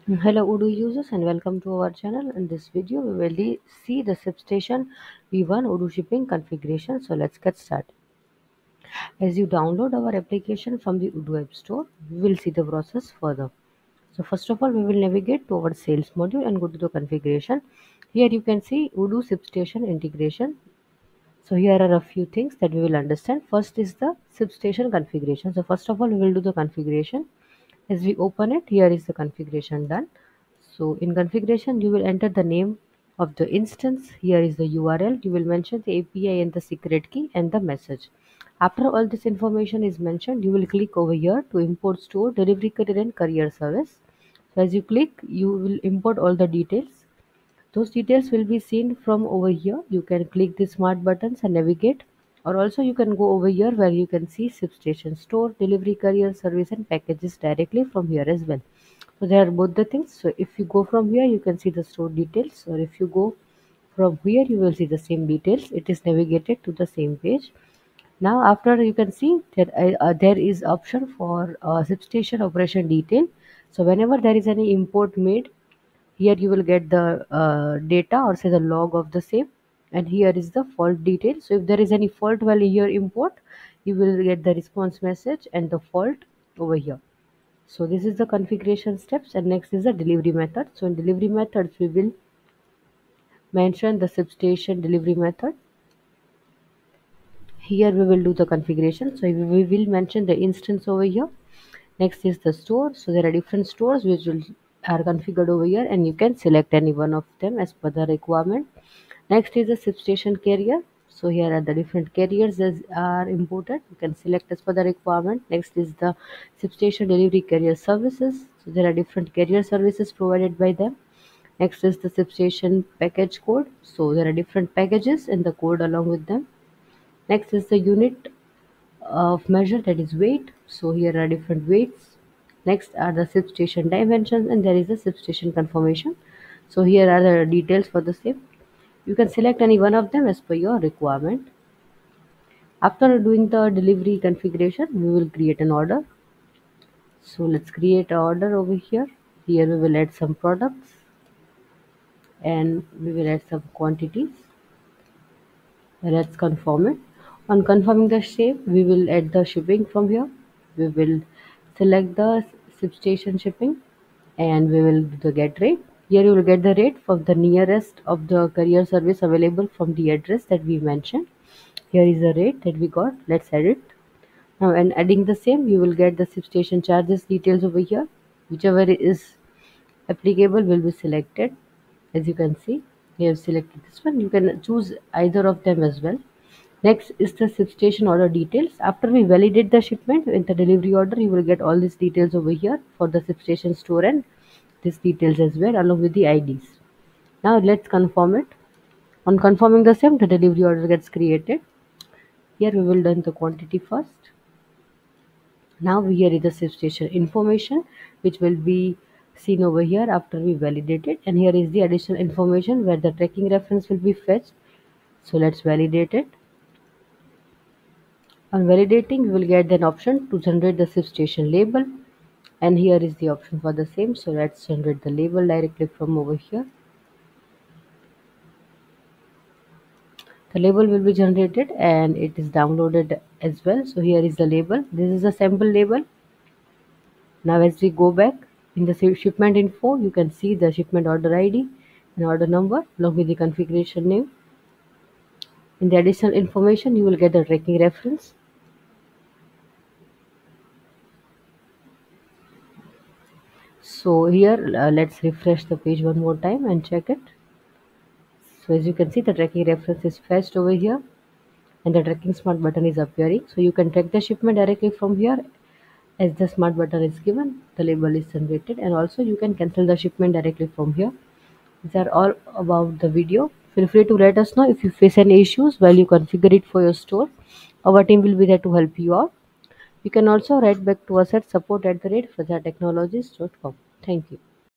Hello Udo users and welcome to our channel. In this video we will see the substation V1 Udo shipping configuration. So let's get started. As you download our application from the Udo App Store, we will see the process further. So first of all we will navigate to our sales module and go to the configuration. Here you can see Udo substation integration. So here are a few things that we will understand. First is the substation configuration. So first of all we will do the configuration. As we open it, here is the configuration done. So in configuration, you will enter the name of the instance. Here is the URL. You will mention the API and the secret key and the message. After all this information is mentioned, you will click over here to import store, delivery courier and courier service. So as you click, you will import all the details. Those details will be seen from over here. You can click the smart buttons and navigate, or also you can go over here where you can see substation store, delivery courier service and packages directly from here as well. So there are both the things. So if you go from here, you can see the store details, or if you go from here, you will see the same details. It is navigated to the same page. Now after, you can see that there is option for substation operation detail. So whenever there is any import made, here you will get the data, or say the log of the same, and here is the fault detail. So if there is any fault value here import, you will get the response message and the fault over here. So this is the configuration steps, and next is the delivery method. So in delivery methods we will mention the substation delivery method. Here we will do the configuration. So we will mention the instance over here. Next is the store. So there are different stores which are configured over here, and you can select any one of them as per the requirement. Next is the substation carrier. So here are the different carriers that are imported. You can select as per the requirement. Next is the substation delivery carrier services. So there are different carrier services provided by them. Next is the substation package code. So there are different packages and the code along with them. Next is the unit of measure, that is weight. So here are different weights. Next are the substation dimensions, and there is a substation confirmation. So here are the details for the same. You can select any one of them as per your requirement. After doing the delivery configuration, we will create an order. So let's create an order over here. Here we will add some products and we will add some quantities. Let's confirm it. On confirming the shape, we will add the shipping from here. We will select the substation shipping and we will do the get rate. Here you will get the rate from the nearest of the courier service available from the address that we mentioned. Here is the rate that we got. Let's add it. Now, and adding the same, you will get the substation charges details over here. Whichever is applicable will be selected. As you can see, we have selected this one. You can choose either of them as well. Next is the substation order details. After we validate the shipment in the delivery order, you will get all these details over here for the substation store and these details as well along with the IDs. Now let's confirm it. On confirming the same, the delivery order gets created. Here we will done the quantity first. Now here is the substation information which will be seen over here after we validate it, and here is the additional information where the tracking reference will be fetched. So let's validate it. On validating, we will get an option to generate the substation label, and here is the option for the same. So let's generate the label directly from over here. The label will be generated and it is downloaded as well. So here is the label. This is a sample label. Now as we go back in the shipment info, you can see the shipment order ID and order number along with the configuration name. In the additional information, you will get the tracking reference. So here let's refresh the page one more time and check it. So as you can see, the tracking reference is fetched over here and the tracking smart button is appearing. So you can track the shipment directly from here. As the smart button is given, the label is generated, and also you can cancel the shipment directly from here. These are all about the video. Feel free to let us know if you face any issues while you configure it for your store. Our team will be there to help you out. You can also write back to us at support@fazatechnologies.com. Thank you.